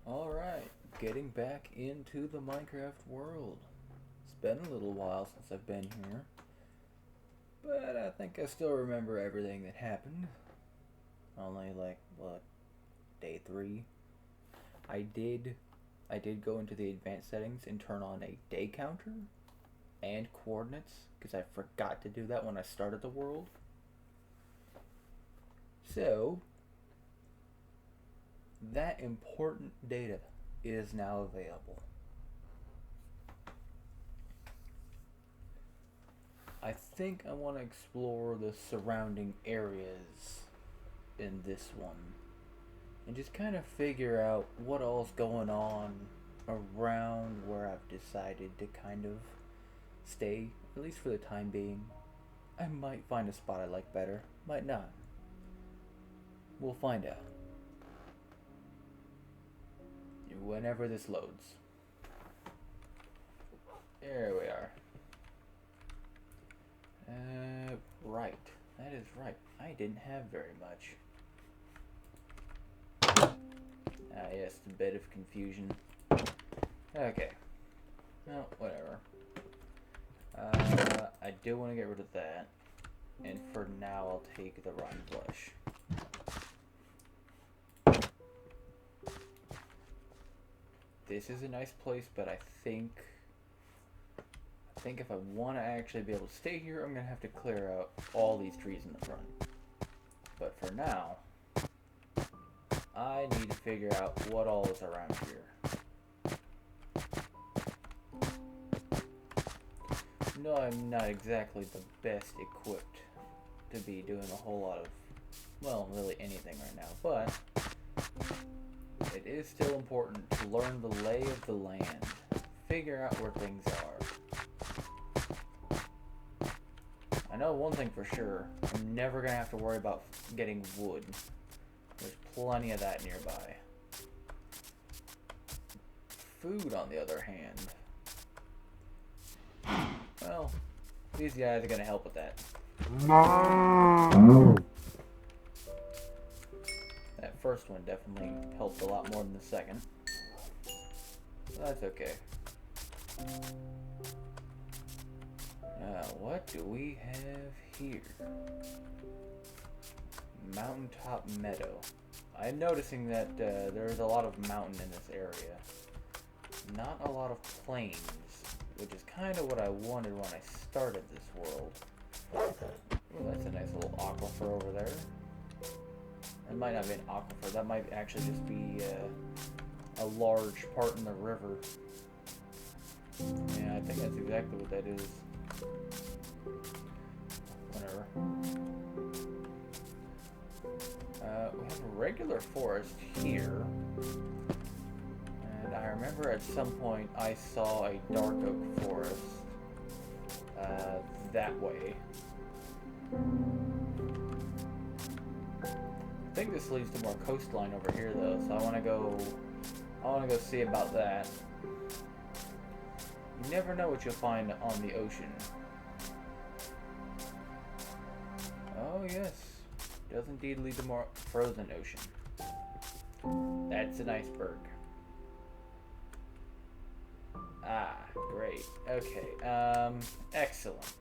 Alright, getting back into the Minecraft world. It's been a little while since I've been here, but I think I still remember everything that happened. Only day 3. I did I did go into the advanced settings and turn on a day counter and coordinates because I forgot to do that when I started the world. So, that important data is now available. I think I want to explore the surrounding areas in this one and just kind of figure out what all's going on around where I've decided to kind of stay, at least for the time being. I might find a spot I like better, might not. We'll find out whenever this loads. There we are. Right. That is right. I didn't have very much. Ah, yes, a bit of confusion. Okay. No, whatever. I do want to get rid of that. And for now, I'll take the rotten flesh. This is a nice place, but I think if I want to actually be able to stay here, I'm going to have to clear out all these trees in the front. But for now, I need to figure out what all is around here. No, I'm not exactly the best equipped to be doing a whole lot of, well, really anything right now, but it is still important to learn the lay of the land, figure out where things are. I know one thing for sure, I'm never going to have to worry about getting wood. There's plenty of that nearby. Food, on the other hand, well, these guys are going to help with that. That first one definitely helped a lot more than the second. That's okay. What do we have here? Mountaintop meadow. I'm noticing that there's a lot of mountain in this area. Not a lot of plains, which is kind of what I wanted when I started this world. Ooh, that's a nice little aquifer over there. It might not be an aquifer. That might actually just be a large part in the river. Yeah, I think that's exactly what that is. Whatever. We have a regular forest here. And I remember at some point I saw a dark oak forest that way. I think this leads to more coastline over here though, so I wanna go see about that. You never know what you'll find on the ocean. Oh yes, does indeed lead to more frozen ocean. That's an iceberg. Ah, great. Okay, excellent.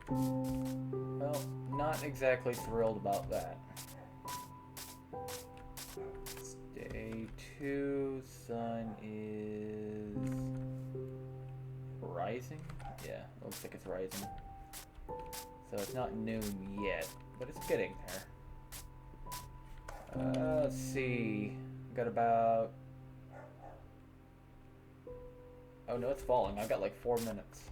Well, not exactly thrilled about that. Day 2, sun is rising? Yeah, looks like it's rising. So it's not noon yet, but it's getting there. Let's see. Got about... Oh no, it's falling. I've got like 4 minutes.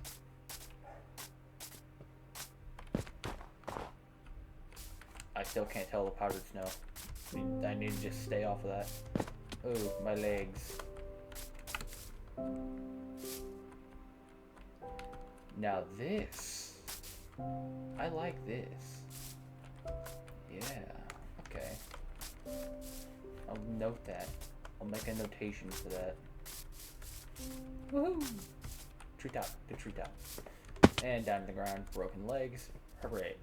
I still can't tell the powdered snow. I need to just stay off of that. Ooh, my legs. Now this. I like this. Yeah, okay. I'll note that. I'll make a notation for that. Woohoo! Treetop, the treetop. And down to the ground, broken legs. Hooray.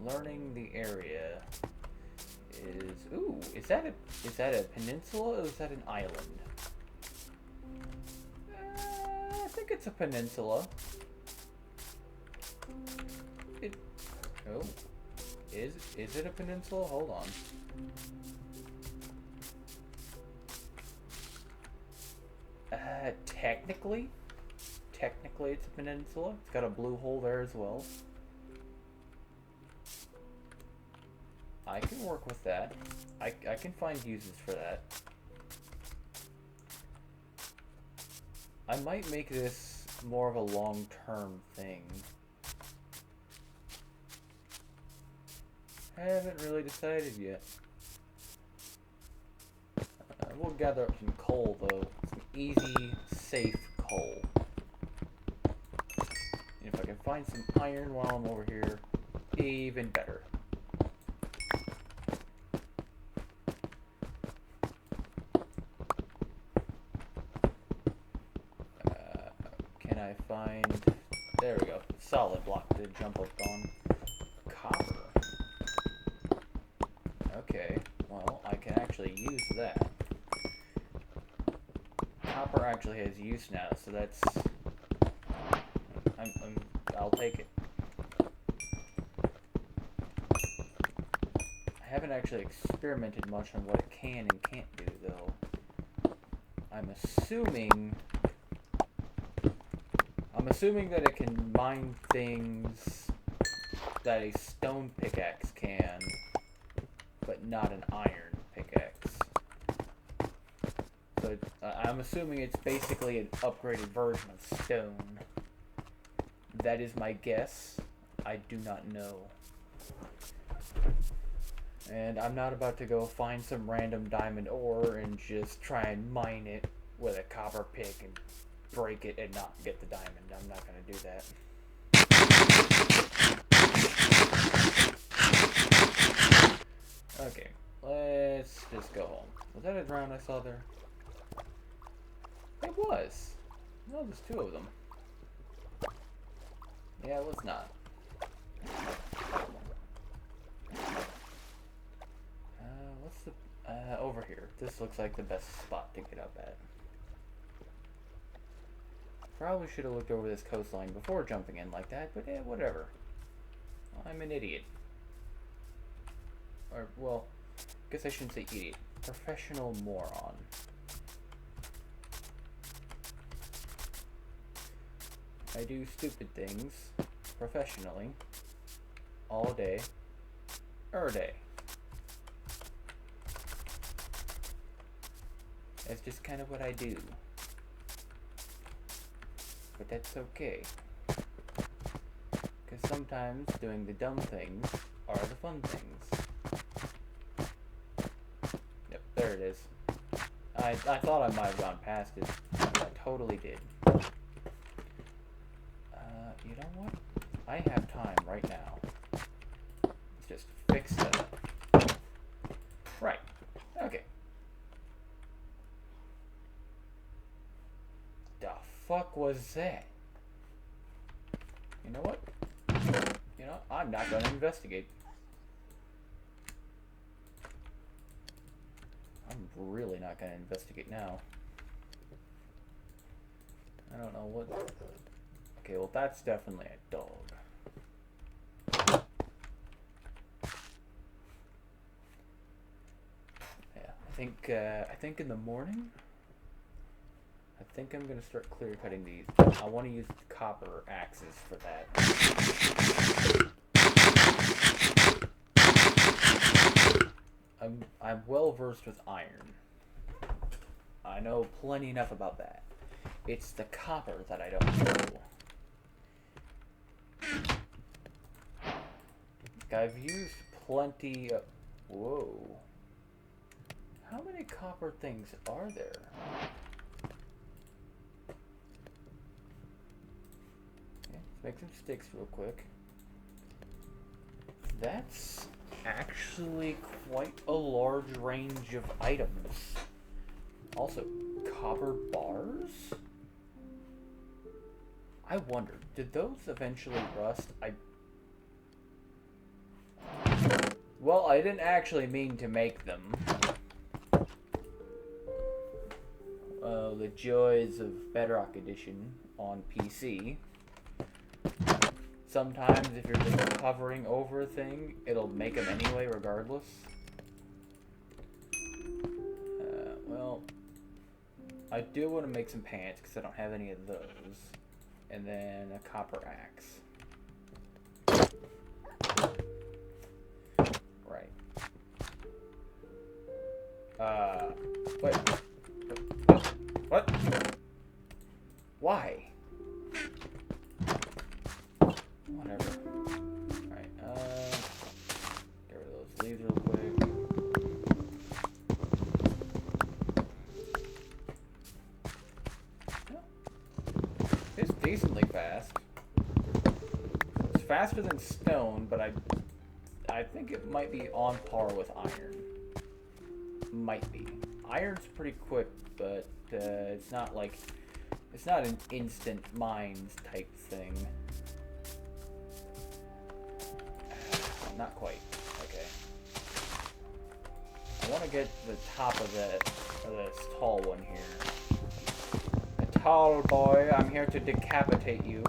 learning the area is... Ooh, is that a peninsula or is that an island? I think it's a peninsula. Oh, is it a peninsula? Hold on. Technically it's a peninsula. It's got a blue hole there as well. I can work with that. I can find uses for that. I might make this more of a long-term thing. Haven't really decided yet. We'll gather up some coal, though. Some easy, safe coal. And if I can find some iron while I'm over here, even better. Can I find... There we go. Solid block to jump up on. Copper. Okay, well, I can actually use that. Copper actually has use now, so that's... I'll take it. I haven't actually experimented much on what it can and can't do, though. I'm assuming that it can mine things that a stone pickaxe can, but not an iron pickaxe. So I'm assuming it's basically an upgraded version of stone. That is my guess. I do not know. And I'm not about to go find some random diamond ore and just try and mine it with a copper pick and break it and not get the diamond. I'm not going to do that. Okay, let's just go home. Was that a drown I saw there? It was. No, there's two of them. Yeah, let's not. What's the... over here. This looks like the best spot to get up at. Probably should have looked over this coastline before jumping in like that, but whatever. I'm an idiot. Or, well, I guess I shouldn't say idiot. Professional moron. I do stupid things professionally all day, day. That's just kind of what I do. But that's okay. Because sometimes doing the dumb things are the fun things. Yep, there it is. I thought I might have gone past it. I totally did. You know what? I have time right now. Let's just fix that up. Right. Okay. The fuck was that? You know what? You know, I'm not gonna investigate. I'm really not gonna investigate now. I don't know what... Okay, well that's definitely a dog. Yeah, I think in the morning, I think I'm gonna start clear cutting these. I want to use copper axes for that. I'm well versed with iron. I know plenty enough about that. It's the copper that I don't know. I've used plenty of... Whoa. How many copper things are there? Okay, let's make some sticks real quick. That's actually quite a large range of items. Also, copper bars? I wonder, did those eventually rust? Well, I didn't actually mean to make them. The joys of Bedrock Edition on PC. Sometimes if you're just hovering over a thing, it'll make them anyway regardless. Well, I do want to make some pants because I don't have any of those. And then a copper axe. Right. Wait. What? Why? Whatever. Alright, get rid of those leaves real quick. It's decently fast. It's faster than stone, but I think it might be on par with iron. Might be. Iron's pretty quick, but it's not like it's not an instant mines type thing. Not quite. Okay. I want to get the top of this tall one here. A tall boy, I'm here to decapitate you.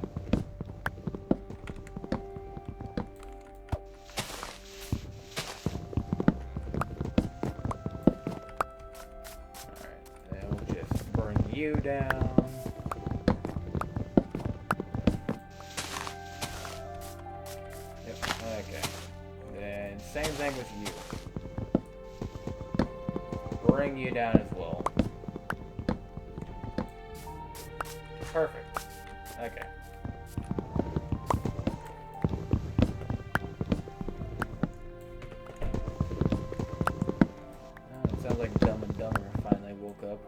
Alright, then we'll just bring you down. Same thing with you. Bring you down as well. Perfect. Okay. It sounds like Dumb and Dumber finally woke up.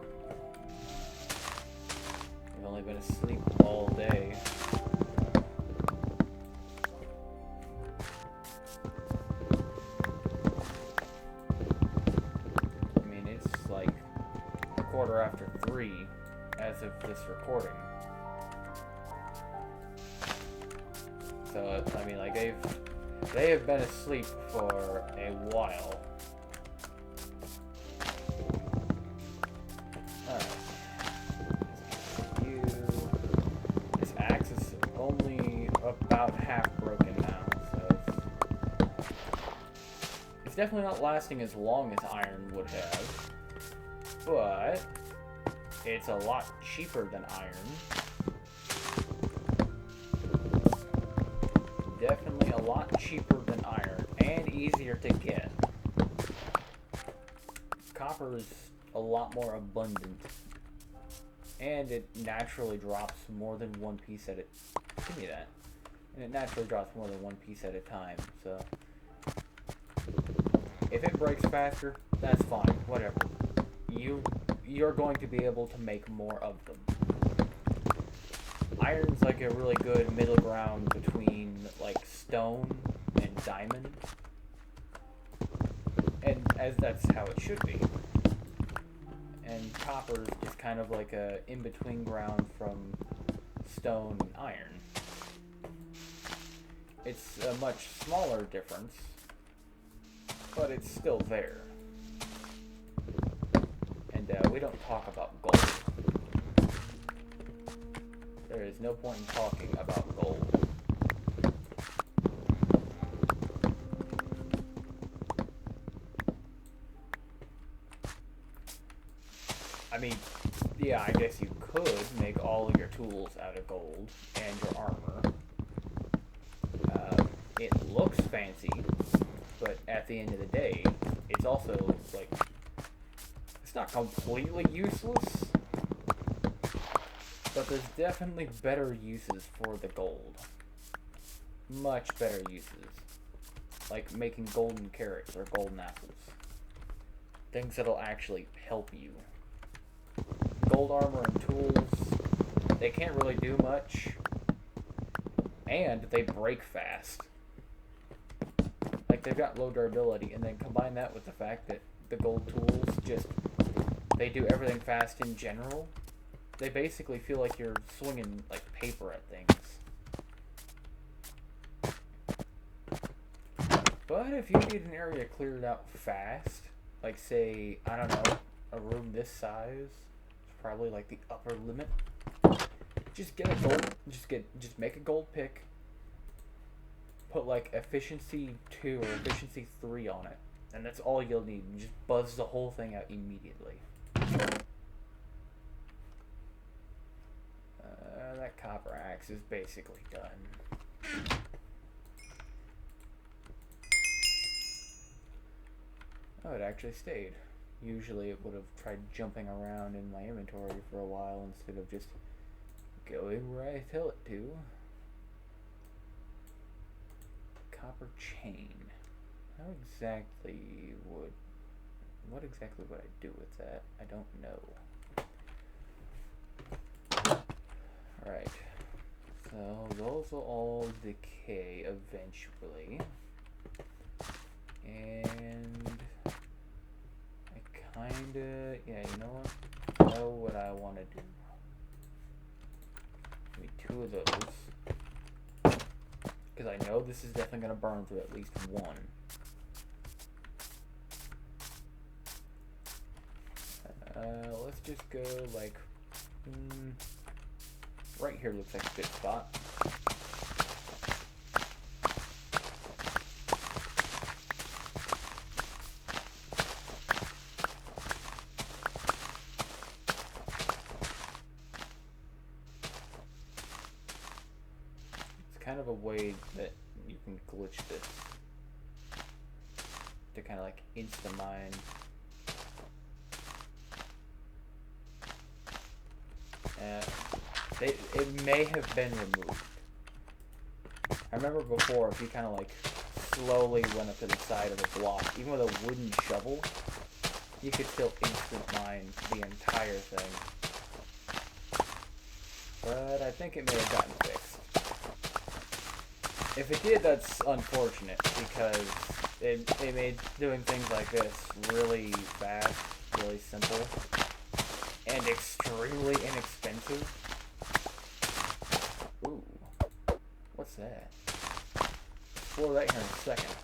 They've only been asleep all day. After 3 as of this recording. So I mean, like they have been asleep for a while. Alright. This axe is only about half broken now, so it's definitely not lasting as long as iron would have. But it's a lot cheaper than iron. Definitely a lot cheaper than iron and easier to get. Copper is a lot more abundant. And it naturally drops more than one piece at a give me that. And it naturally drops more than one piece at a time, so if it breaks faster, that's fine, whatever. You're going to be able to make more of them. Iron's like a really good middle ground between like stone and diamond. And as that's how it should be. And copper is just kind of like a in-between ground from stone and iron. It's a much smaller difference, but it's still there. We don't talk about gold. There is no point in talking about gold. I mean, yeah, I guess you could make all of your tools out of gold and your armor. It looks fancy, but at the end of the day, it's also like it's not completely useless, but there's definitely better uses for the gold. Much better uses. Like making golden carrots or golden apples. Things that'll actually help you. Gold armor and tools, they can't really do much. And they break fast. Like they've got low durability, and then combine that with the fact that the gold tools just they do everything fast in general. They basically feel like you're swinging like paper at things. But if you need an area cleared out fast, like say, I don't know, a room this size, it's probably like the upper limit. Just get a gold, just make a gold pick, put like efficiency 2 or efficiency 3 on it, and that's all you'll need. You just buzz the whole thing out immediately. That copper axe is basically done. Oh, it actually stayed. Usually it would have tried jumping around in my inventory for a while instead of just going where I tell it to. Copper chain. How exactly would... What exactly would I do with that? I don't know. Alright. So those will all decay eventually. And... I kinda... Yeah, you know what? I know what I want to do. Give me 2 of those. Because I know this is definitely going to burn through at least 1. Let's just go like... right here looks like a good spot. It's kind of a way that you can glitch this to kind of like insta-mine. It may have been removed. I remember before, if you kind of like slowly went up to the side of a block, even with a wooden shovel, you could still instant mine the entire thing. But I think it may have gotten fixed. If it did, that's unfortunate, because it made doing things like this really fast, really simple, and extremely inexpensive. Ooh. What's that? Explore that here in a second.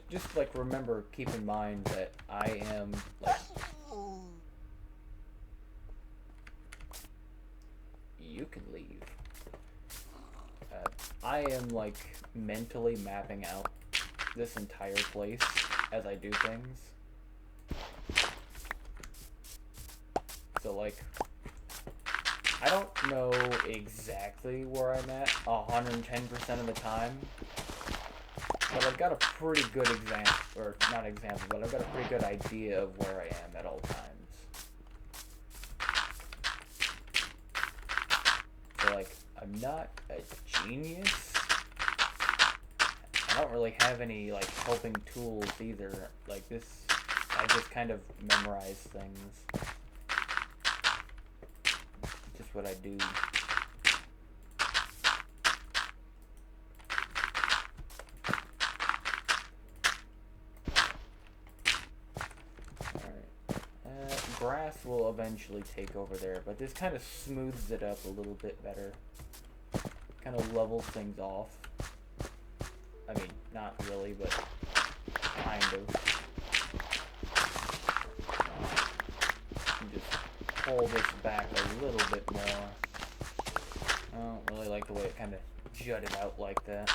Just like remember, keep in mind that I am like... You can leave. I am like mentally mapping out this entire place as I do things. So like, I don't know exactly where I'm at 110% of the time, but I've got a pretty good example, or not example, but I've got a pretty good idea of where I am at all times. So like, I'm not a genius. I don't really have any like helping tools either. Like this, I just kind of memorize things. It's just what I do. Grass will eventually take over there, but this kind of smooths it up a little bit better. Kind of levels things off. I mean, not really, but kind of. And just pull this back a little bit more. I don't really like the way it kind of jutted out like that.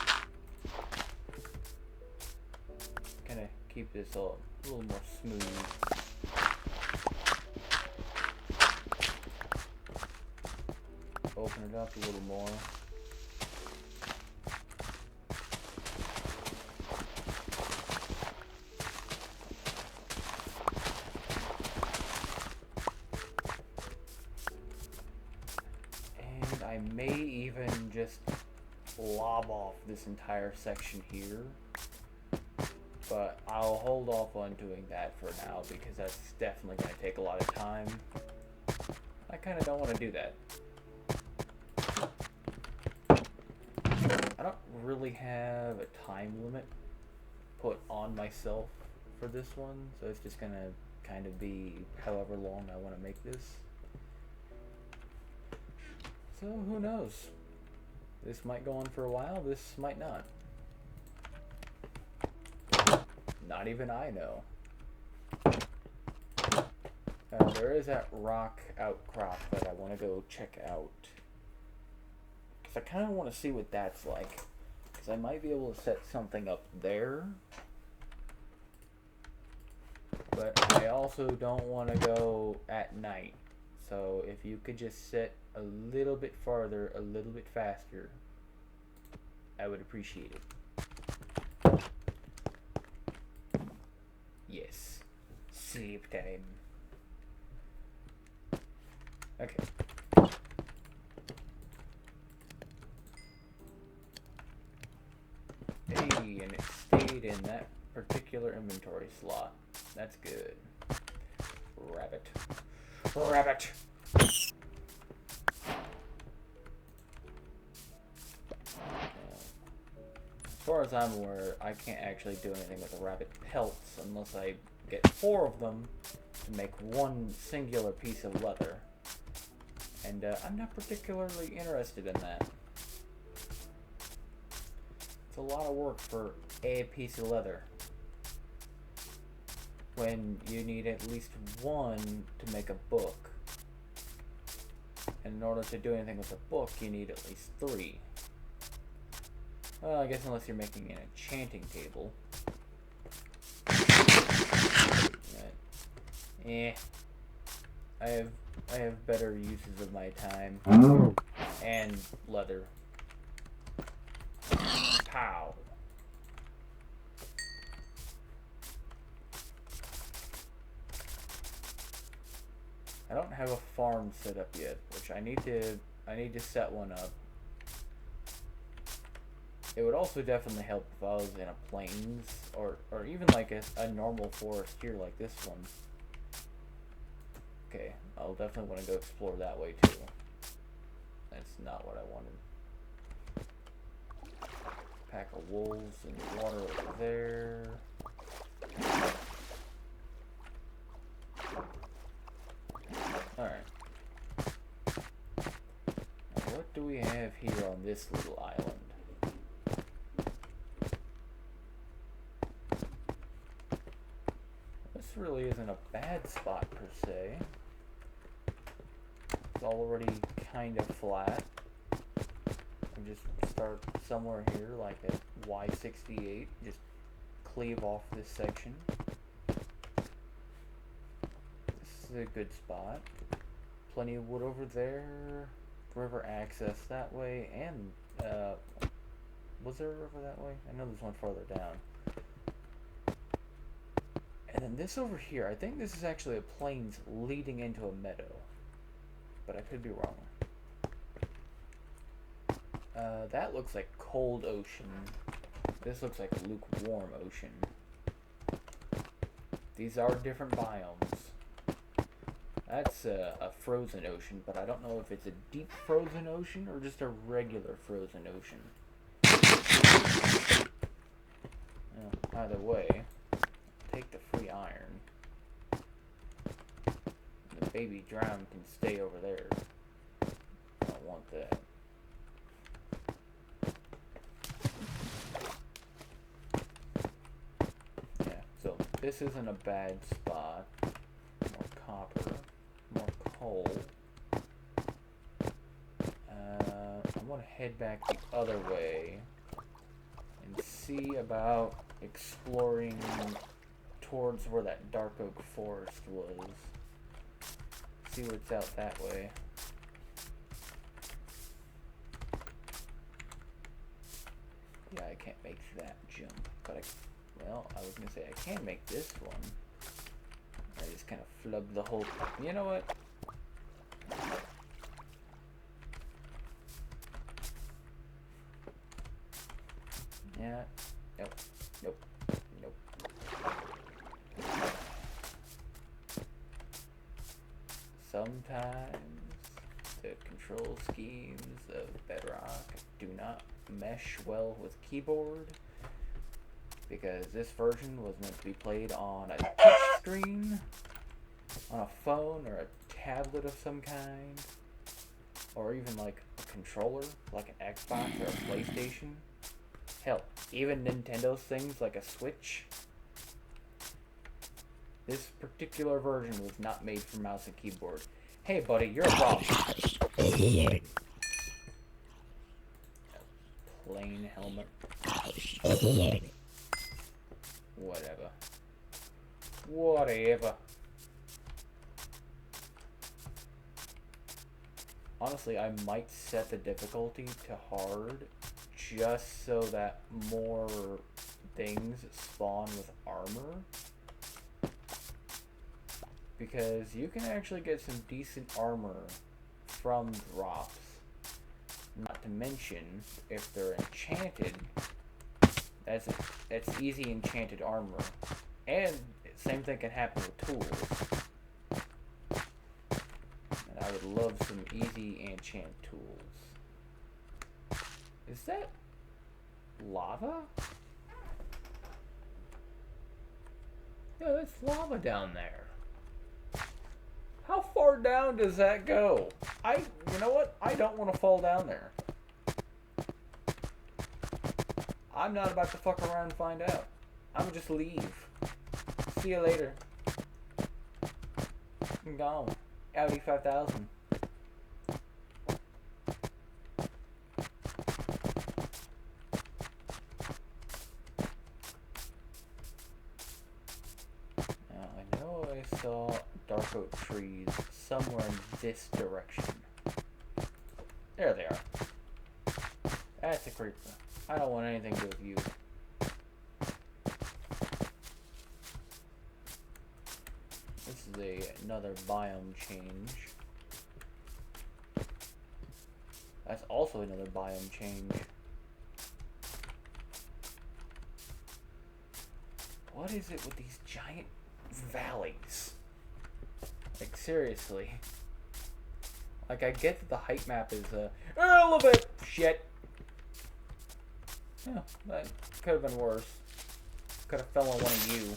Kind of keep this a little more smooth. Open it up a little more. And I may even just lob off this entire section here. But I'll hold off on doing that for now because that's definitely going to take a lot of time. I kind of don't want to do that. I don't really have a time limit put on myself for this one, so it's just gonna kind of be however long I want to make this. So who knows? This might go on for a while, this might not. Not even I know. There is that rock outcrop that I want to go check out. Because I kind of want to see what that's like. Because I might be able to set something up there. But I also don't want to go at night. So if you could just set a little bit farther, a little bit faster, I would appreciate it. Yes. Sleep time. Okay. Hey, and it stayed in that particular inventory slot. That's good. Rabbit. Rabbit! As far as I'm aware, I can't actually do anything with the rabbit pelts unless I get 4 of them to make one singular piece of leather. And I'm not particularly interested in that. It's a lot of work for a piece of leather, when you need at least 1 to make a book. And in order to do anything with a book, you need at least 3. Well, I guess unless you're making an enchanting table. I have better uses of my time. And leather. Pow. I don't have a farm set up yet, which I need to set one up. It would also definitely help if I was in a plains or even like a normal forest here like this one. Okay, I'll definitely want to go explore that way too. That's not what I wanted. Pack of wolves and water over there. Alright. What do we have here on this little island? This really isn't a bad spot per se. It's already kind of flat. We just start somewhere here like at Y68. Just cleave off this section. This is a good spot. Plenty of wood over there. River access that way, and was there a river that way? I know there's one farther down. And then this over here, I think this is actually a plains leading into a meadow, but I could be wrong. That looks like cold ocean. This looks like lukewarm ocean. These are different biomes. That's a frozen ocean, but I don't know if it's a deep frozen ocean or just a regular frozen ocean. Well, either way, take the free iron. The baby drown can stay over there. I don't want that. Yeah, so this isn't a bad spot. More copper. More coal. I want to head back the other way and see about exploring towards where that dark oak forest was. See what's out that way. Yeah, I can't make that jump, but well, I was gonna say I can make this one. I just kind of flubbed the whole... You know what? Yeah. Nope. Nope. Nope. Sometimes the control schemes of Bedrock do not mesh well with keyboard. because this version was meant to be played on a touch screen, on a phone or a tablet of some kind, or even like a controller, like an Xbox or a PlayStation. Hell, even Nintendo's things like a Switch. This particular version was not made for mouse and keyboard. Hey buddy, you're a problem. Plain helmet. Whatever. Whatever. Honestly, I might set the difficulty to hard just so that more things spawn with armor. Because you can actually get some decent armor from drops. Not to mention, if they're enchanted, that's easy enchanted armor. And same thing can happen with tools. And I would love some easy enchant tools. Is that lava? Yeah, that's lava down there. How far down does that go? You know what? I don't want to fall down there. I'm not about to fuck around and find out. I'm gonna just leave. See you later. I'm gone. Audi 5000. Now, I know I saw dark oak trees somewhere in this direction. There they are. That's a creeper. I don't want anything to do with you. This is another biome change. That's also another biome change. What is it with these giant valleys? Like, seriously. Like, I get that the height map is a little bit shit. Yeah, that could have been worse. Could have fell on one of you.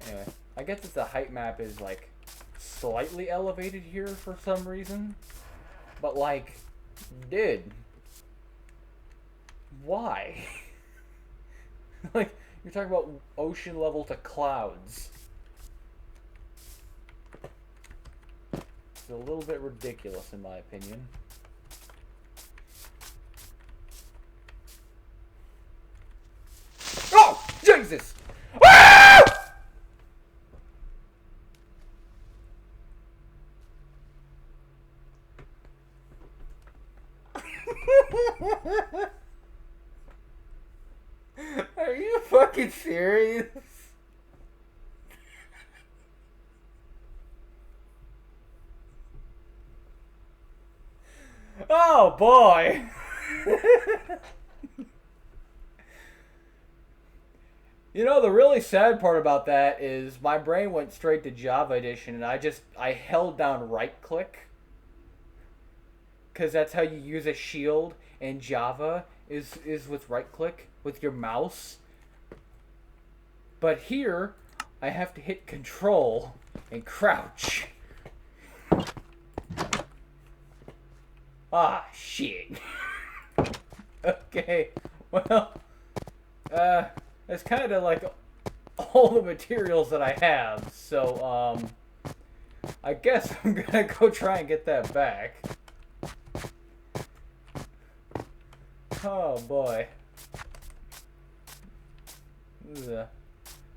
Anyway, I get that the height map is, like, slightly elevated here for some reason. But, like, dude. Why? Like, you're talking about ocean level to clouds. It's a little bit ridiculous, in my opinion. Oh! Jesus! Ah! Are you fucking serious? Oh boy! You know, the really sad part about that is my brain went straight to Java Edition and I held down right click. Because that's how you use a shield in Java, is with right click with your mouse. But here, I have to hit control and crouch. Ah, shit. Okay, well, it's kind of like all the materials that I have, so, I guess I'm gonna go try and get that back. Oh boy. This is a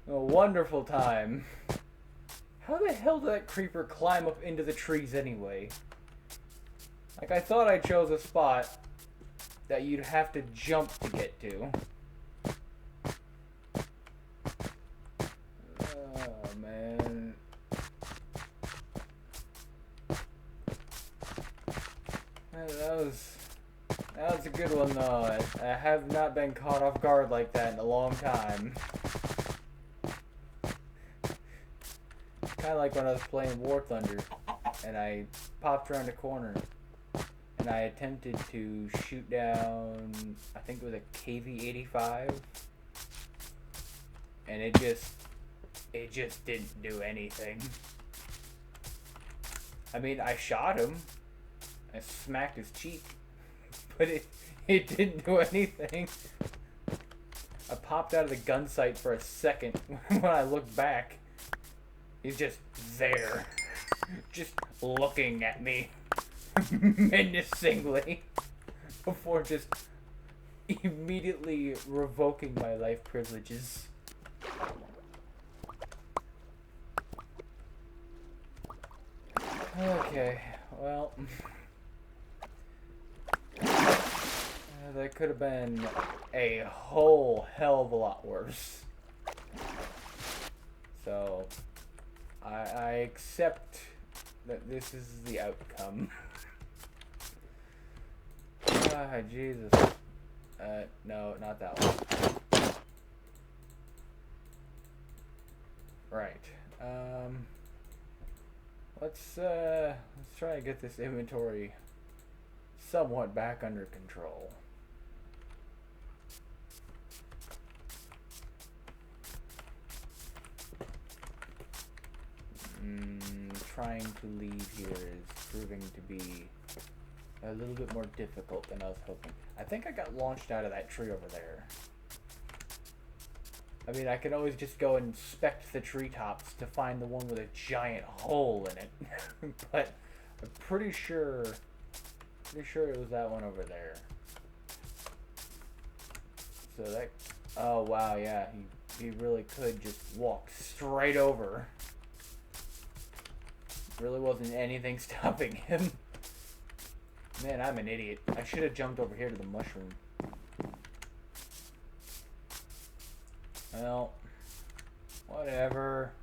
wonderful time. How the hell did that creeper climb up into the trees anyway? Like, I thought I chose a spot that you'd have to jump to get to. Oh, man. That was a good one, though. I have not been caught off guard like that in a long time. Kind of like when I was playing War Thunder, and I popped around a corner, and I attempted to shoot down, I think it was a KV-85, and it just didn't do anything. I mean, I shot him, I smacked his cheek, but it didn't do anything. I popped out of the gun sight for a second. When I looked back, he's just there, just looking at me menacingly, before just immediately revoking my life privileges. Okay, well, that could have been a whole hell of a lot worse. So, I accept that this is the outcome. Ah, Jesus. No, not that one. Right. Let's try to get this inventory somewhat back under control. Trying to leave here is proving to be a little bit more difficult than I was hoping. I think I got launched out of that tree over there. I mean, I can always just go and inspect the treetops to find the one with a giant hole in it. But I'm pretty sure it was that one over there. So that, oh wow, yeah, he really could just walk straight over. Really wasn't anything stopping him. Man, I'm an idiot. I should have jumped over here to the mushroom. Well, whatever.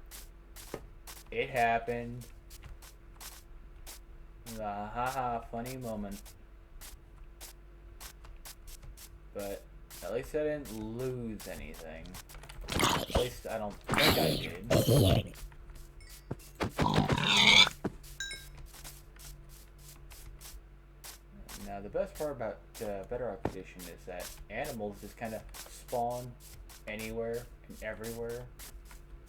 It happened. The haha funny moment. But at least I didn't lose anything. At least I don't think I did. Now the best part about Bedrock Edition is that animals just kind of spawn anywhere and everywhere.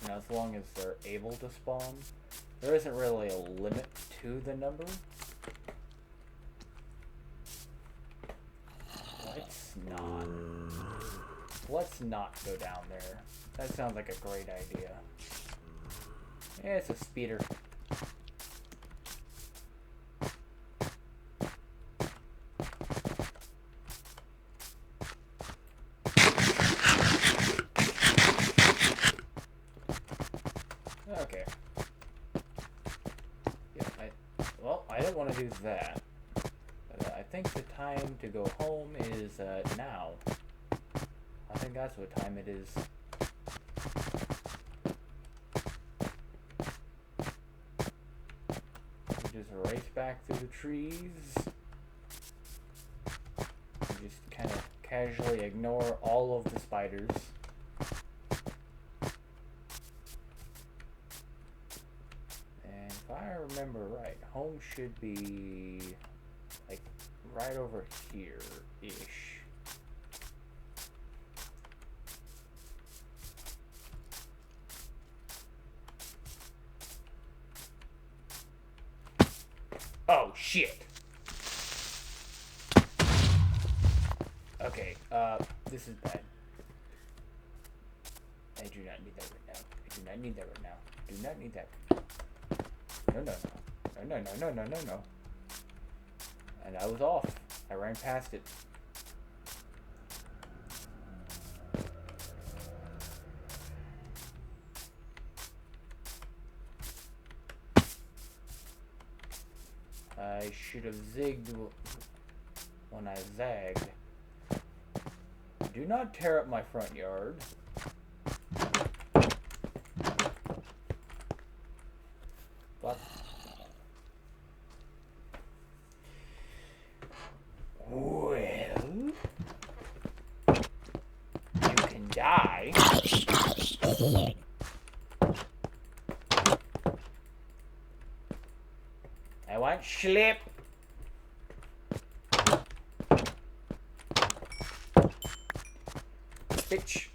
You know, as long as they're able to spawn. There isn't really a limit to the number. Let's not go down there. That sounds like a great idea. Yeah, it's a speeder. Okay. Yeah, I don't want to do that. But I think the time to go home is now. I think that's what time it is. We just race back through the trees. We just kind of casually ignore all of the spiders. And if I remember right, home should be like right over here-ish. Oh, shit. Okay, this is bad. I do not need that right now. I do not need that right now. Do not need that. No, no, no. No, no, no, no, no, no. And I was off. I ran past it. I should have zigged when I zagged. Do not tear up my front yard. But well, you can die. I want slip. Bitch.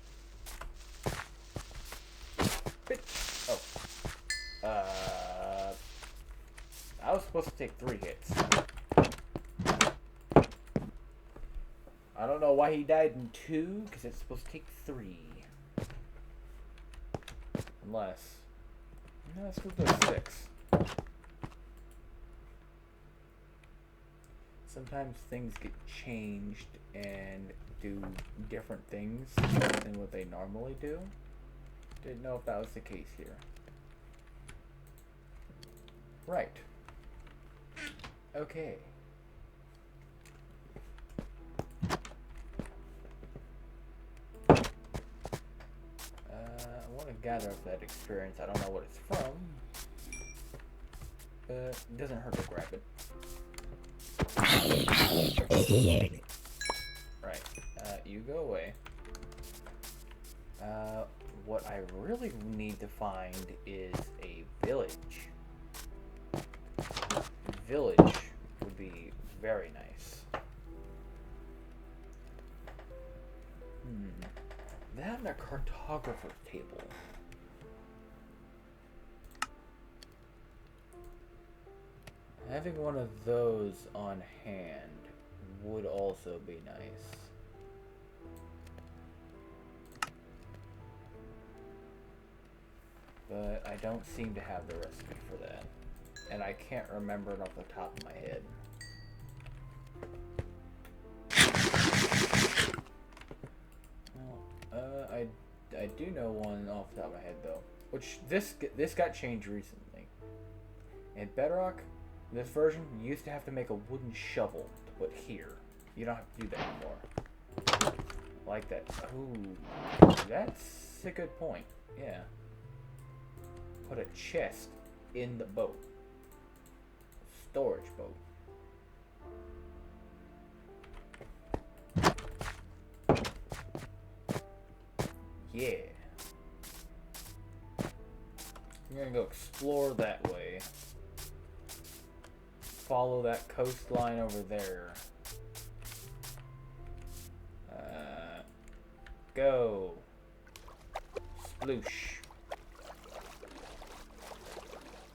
Bitch. Oh. I was supposed to take 3 hits. I don't know why he died in 2, because it's supposed to take 3. Unless... No, it's supposed to go 6. Sometimes things get changed and do different things than what they normally do. Didn't know if that was the case here. Right. Okay. I want to gather up that experience. I don't know what it's from. But it doesn't hurt to grab it. Right. You go away. What I really need to find is a village. Village would be very nice. That and a cartographer table. Having one of those on hand would also be nice. But I don't seem to have the recipe for that. And I can't remember it off the top of my head. Well, I do know one off the top of my head though. Which this got changed recently. In Bedrock, this version, you used to have to make a wooden shovel to put here. You don't have to do that anymore. Like that. Ooh, that's a good point. Yeah. Put a chest in the boat. Storage boat. Yeah. I'm gonna go explore that way. Follow that coastline over there. Go. Sploosh.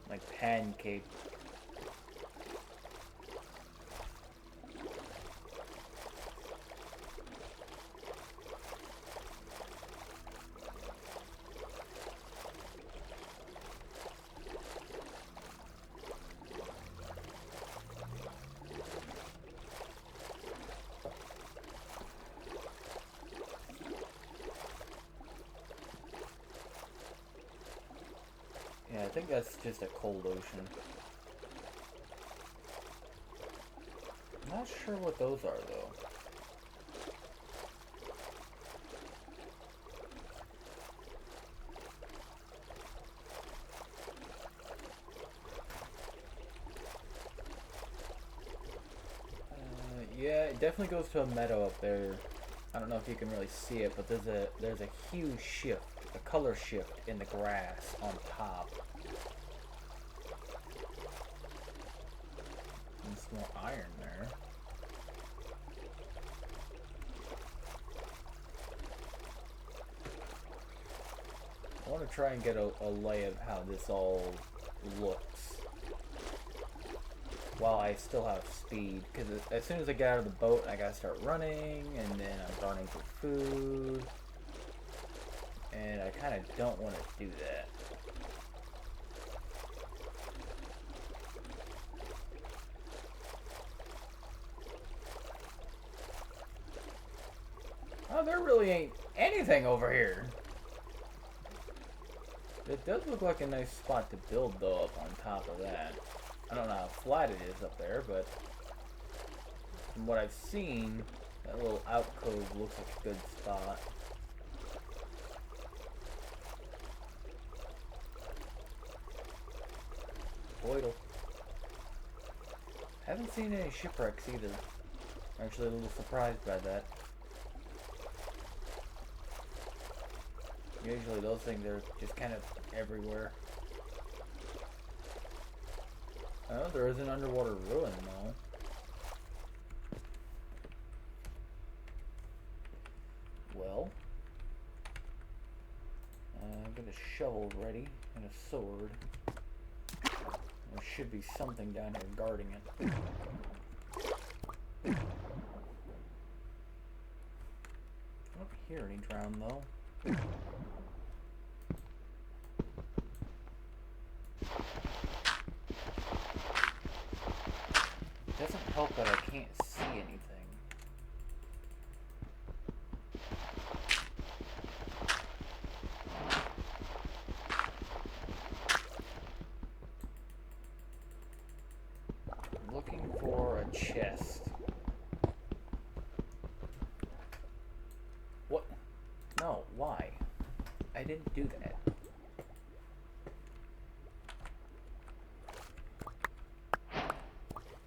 Like pancake. Yeah, I think that's just a cold ocean. I'm not sure what those are, though. Yeah, it definitely goes to a meadow up there. I don't know if you can really see it, but there's a huge shift, a color shift in the grass on top. And some more iron there. I want to try and get a lay of how this all looks while I still have speed, because as soon as I get out of the boat I gotta start running, and then I'm running for food, and I kind of don't want to do that. Oh, there really ain't anything over here. It does look like a nice spot to build, though, up on top of that. I don't know how flat it is up there, but from what I've seen, that little alcove looks like a good spot. Boydle. Haven't seen any shipwrecks either. I'm actually a little surprised by that. Usually those things are just kind of everywhere. Oh, there is an underwater ruin, though. Well, a shovel ready and a sword. There should be something down here guarding it. I don't hear any drown though. It doesn't help that I can't see anything. I'm looking for a chest. What? No, why? I didn't do that.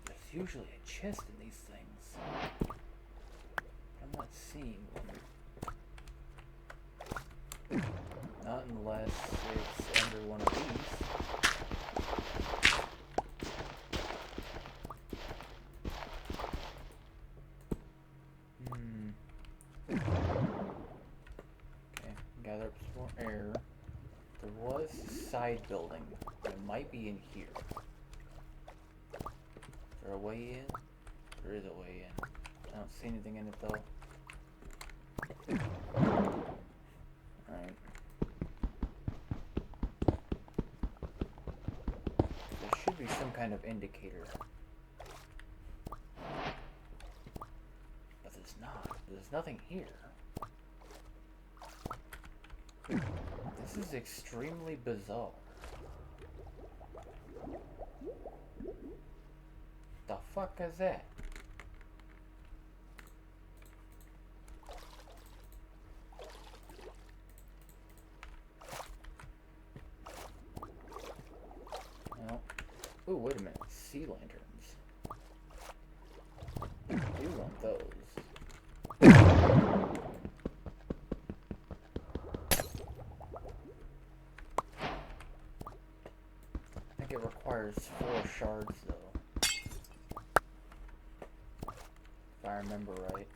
There's usually a chest in these things. But I'm not seeing one. Not unless it's under one of these. Okay, gather up some more air. There was a side building. It might be in here. Is there a way in? There is a way in. I don't see anything in it though. Alright. There should be some kind of indicator. But there's not. There's nothing here. This is extremely bizarre. The fuck is that? No. Ooh, wait a minute. Sea lanterns. I do want those. I think it requires 4 shards though. If I remember right.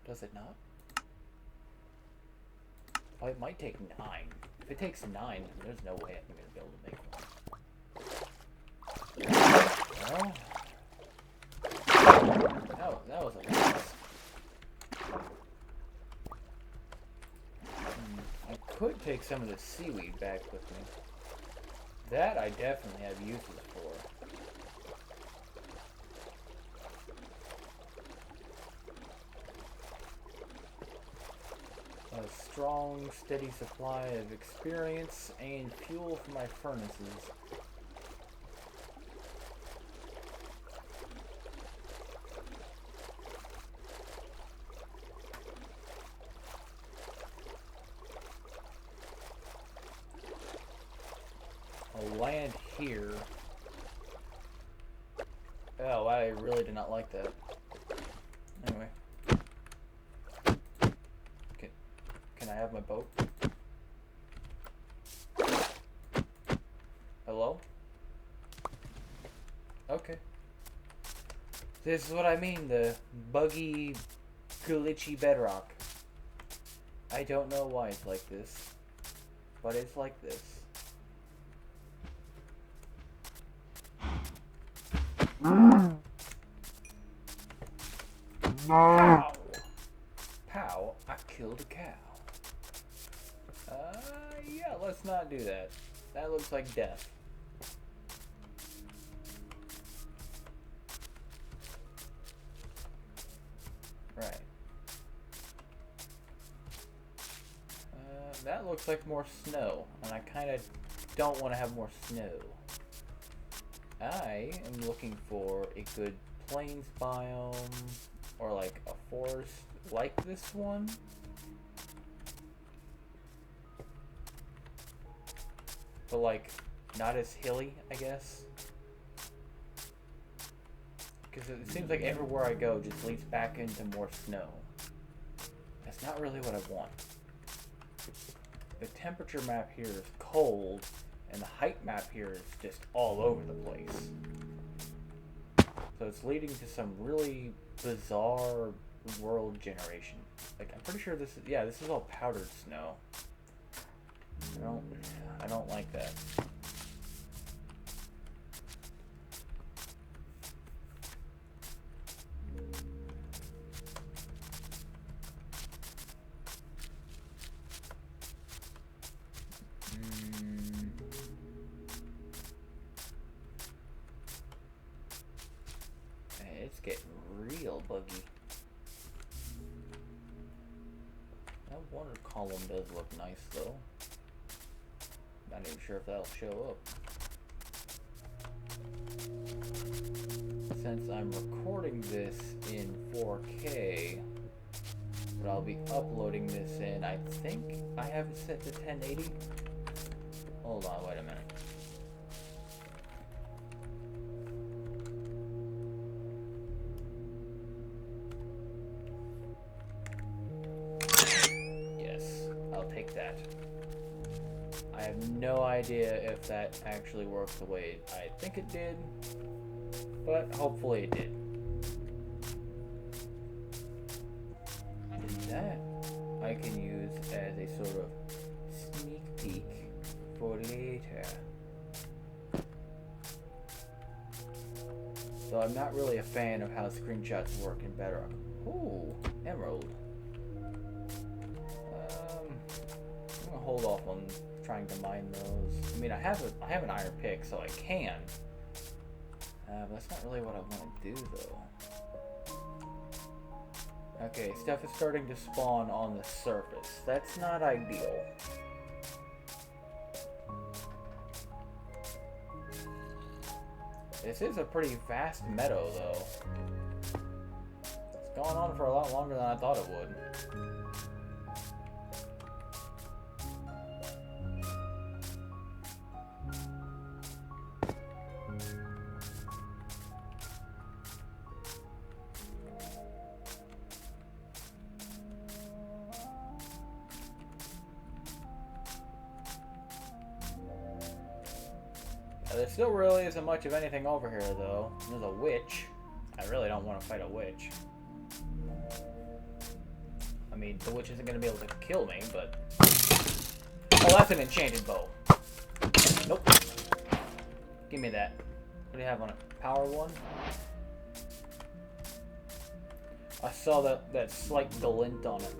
Does it not? Oh, it might take 9. If it takes 9, there's no way I'm gonna be able to make one. Well, that was a waste. I could take some of the seaweed back with me. That I definitely have uses for. A strong, steady supply of experience and fuel for my furnaces. I'll land here. Oh, I really did not like that. Anyway. Can I have my boat? Hello? Okay. This is what I mean, the buggy, glitchy bedrock. I don't know why it's like this, but it's like this. Pow! Pow, I killed a cow. Yeah, let's not do that. That looks like death. Right. That looks like more snow, and I kind of don't want to have more snow. I am looking for a good plains biome, or like a forest like this one. But like, not as hilly, I guess. Because it seems like everywhere I go just leads back into more snow. That's not really what I want. The temperature map here is cold, and the height map here is just all over the place. So it's leading to some really bizarre world generation. Like, I'm pretty sure this is, yeah, this is all powdered snow. I don't like that. It's getting real buggy. That water column does look nice though. Not even sure if that'll show up. Since I'm recording this in 4K, but I'll be uploading this in, I think I have it set to 1080. Hold on, wait a minute. Yes, I'll take that. I have no idea if that actually works the way I think it did, but hopefully it did. And that I can use as a sort of sneak peek for later. So I'm not really a fan of how screenshots work in Bedrock. Ooh, emerald. I'm gonna hold off on trying to mine those. I mean, I have an iron pick, so I can. But that's not really what I want to do, though. Okay, stuff is starting to spawn on the surface. That's not ideal. This is a pretty vast meadow, though. It's gone on for a lot longer than I thought it would. There still really isn't much of anything over here, though. There's a witch. I really don't want to fight a witch. I mean, the witch isn't going to be able to kill me, but... Oh, that's an enchanted bow. Nope. Give me that. What do you have on it? Power 1? I saw that slight glint on it.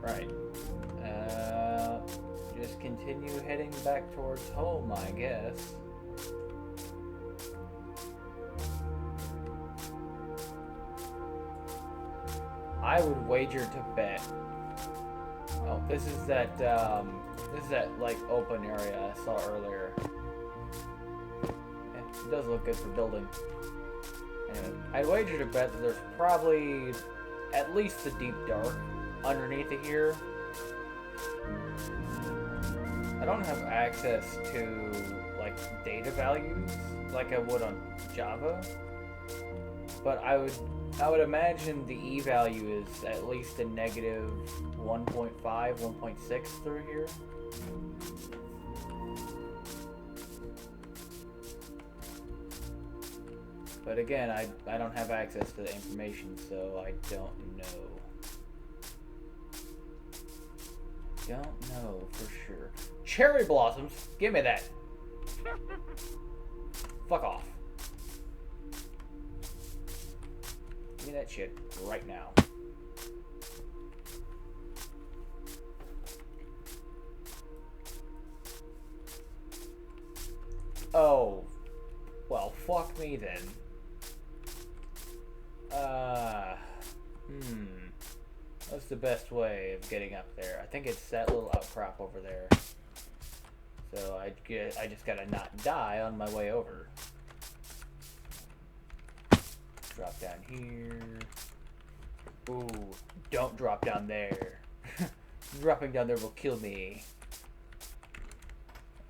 Right. Just continue heading back towards home, I guess. I would wager to bet. Oh, this is that like open area I saw earlier. It does look good for building. Anyway, I'd wager to bet that there's probably at least the deep dark underneath it here. I don't have access to like data values like I would on Java, but I would imagine the E value is at least a negative 1.5, 1.6 through here. But again, I don't have access to the information, so I don't know. Don't know for sure. Cherry blossoms? Give me that. Fuck off. Give me that shit right now. Oh. Well, fuck me then. What's the best way of getting up there? I think it's that little outcrop over there. So I just gotta not die on my way over. Drop down here. Ooh, don't drop down there. Dropping down there will kill me.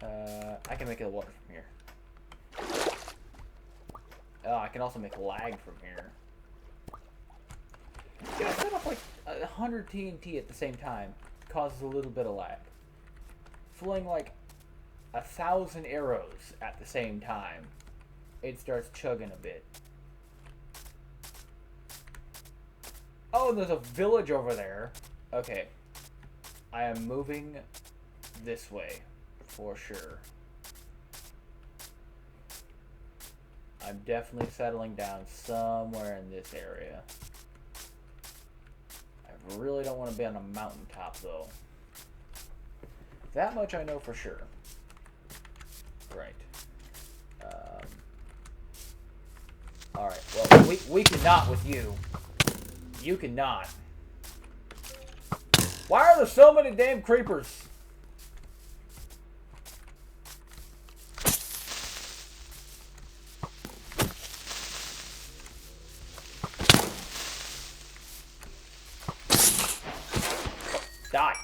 I can make it water from here. Oh, I can also make lag from here. Yeah, I set up like 100 TNT at the same time. Causes a little bit of lag. Fling like 1,000 arrows at the same time, it starts chugging a bit. Oh, there's a village over there. Okay. I am moving this way, for sure. I'm definitely settling down somewhere in this area. I really don't want to be on a mountaintop, though. That much I know for sure. Right. Alright, well, we cannot with you. You cannot. Why are there so many damn creepers? Die.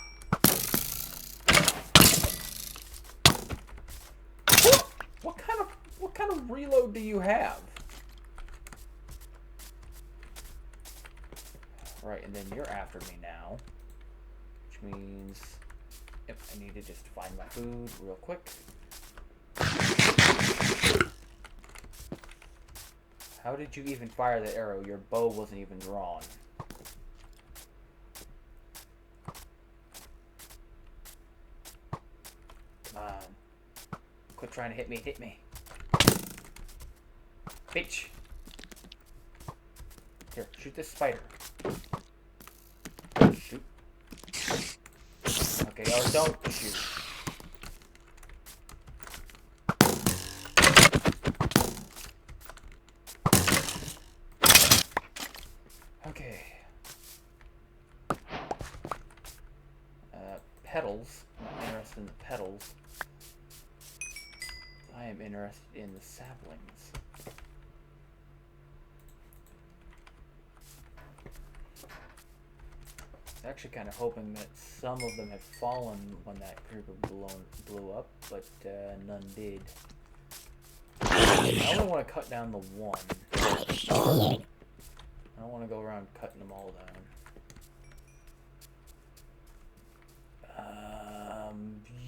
What kind of reload do you have? Right, and then you're after me now. Which means, yep, I need to just find my food real quick. How did you even fire the arrow? Your bow wasn't even drawn. Come on. Quit trying to hit me. Hit me. Bitch. Here, shoot this spider. Shoot. Okay, or don't shoot. Okay. Petals. I'm not interested in the petals. I am interested in the saplings. I was actually kind of hoping that some of them had fallen when that creeper blew up, but none did. I only want to cut down the one. I don't want to go around cutting them all down.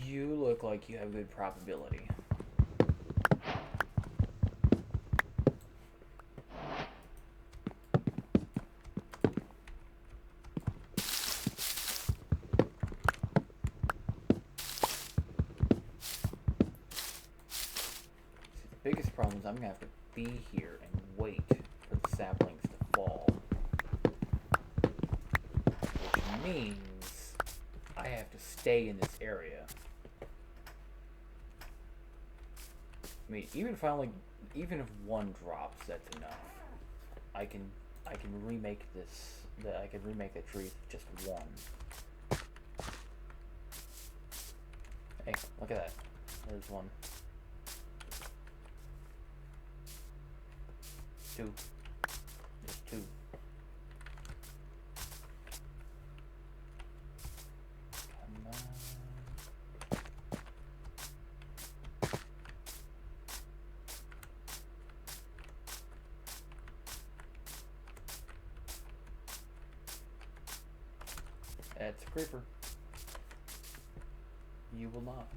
You look like you have good probability. The biggest problem is I'm gonna have to be here and wait for the saplings to fall, which means I have to stay in this area. I mean, even if one drops, that's enough. I can remake this. I can remake the tree with just one. Hey, look at that. There's one. Two. There's two. Come on. That's a creeper. You will not.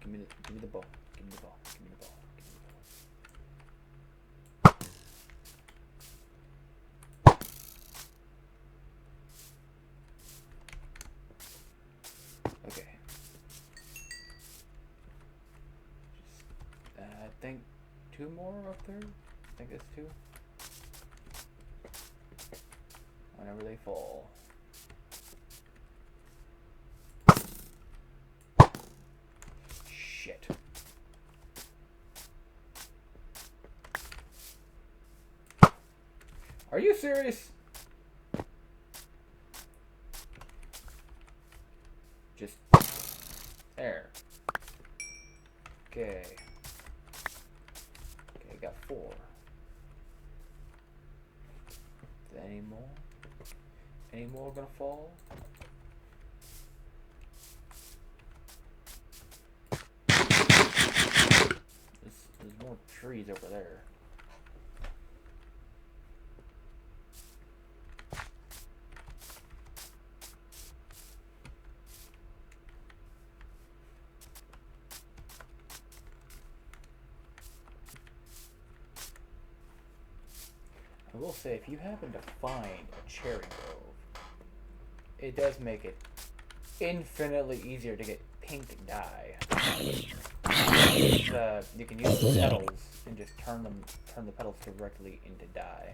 Give me the ball. Give me the ball. Give me the ball. Give me the ball. Okay. Just, I think 2 more up there. I think that's 2. Whenever they fall. Shit. Are you serious? Just there. Okay. Okay, got 4. Any more? Any more gonna fall? There's more trees over there. I will say, if you happen to find a cherry grove, it does make it infinitely easier to get pink dye. You can use the petals and just turn the petals directly into dye.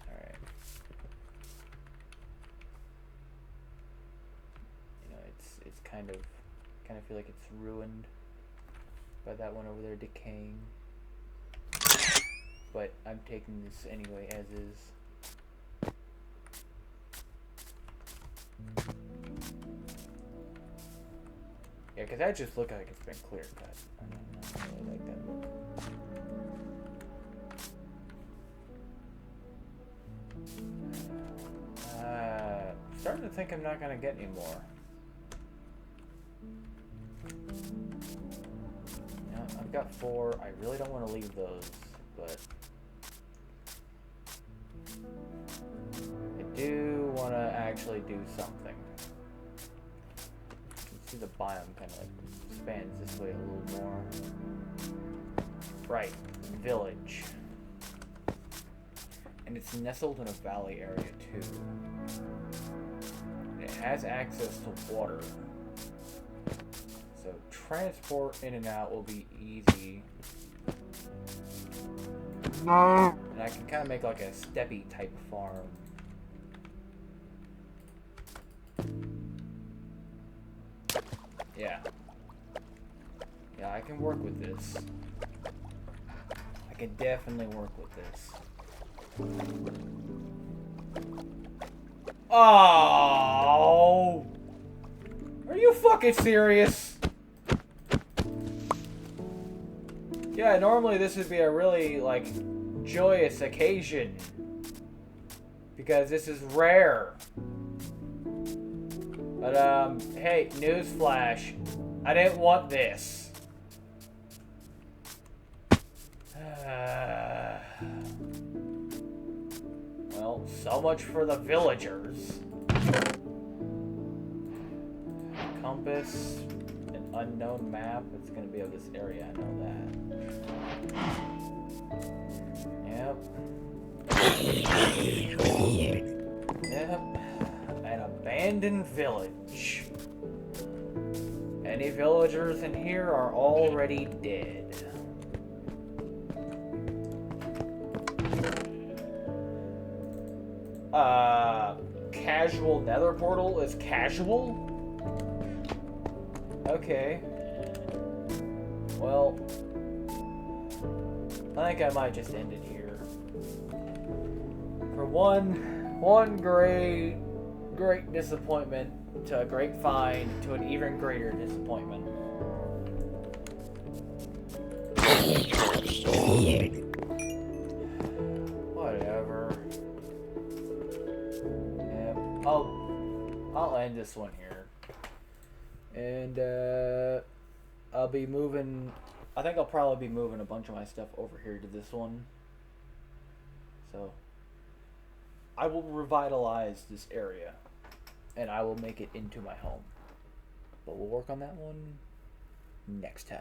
All right. You know, it's kind of feel like it's ruined by that one over there decaying. But I'm taking this anyway as is. Yeah, because that just looks like it's been clear cut. I don't really like that look. Starting to think I'm not going to get any more. Yeah, I've got 4. I really don't want to leave those, but I do want to actually do something. You can see the biome kind of like expands this way a little more. Right, village. And it's nestled in a valley area too. And it has access to water. So transport in and out will be easy. And I can kind of make like a steppy type farm. Yeah. Yeah, I can work with this. I can definitely work with this. Oh! Are you fucking serious? Yeah, normally this would be a really, like, joyous occasion. Because this is rare. But, hey, newsflash. I didn't want this. Well, so much for the villagers. Compass, an unknown map. It's gonna be of this area, I know that. Yep. An abandoned village. Any villagers in here are already dead. Casual nether portal is casual? Okay. Well, I think I might just end it here. For one great disappointment to a great find to an even greater disappointment. Whatever. Yeah, I'll end this one here. And I'll be moving. I think I'll probably be moving a bunch of my stuff over here to this one. So I will revitalize this area and I will make it into my home. But we'll work on that one next time.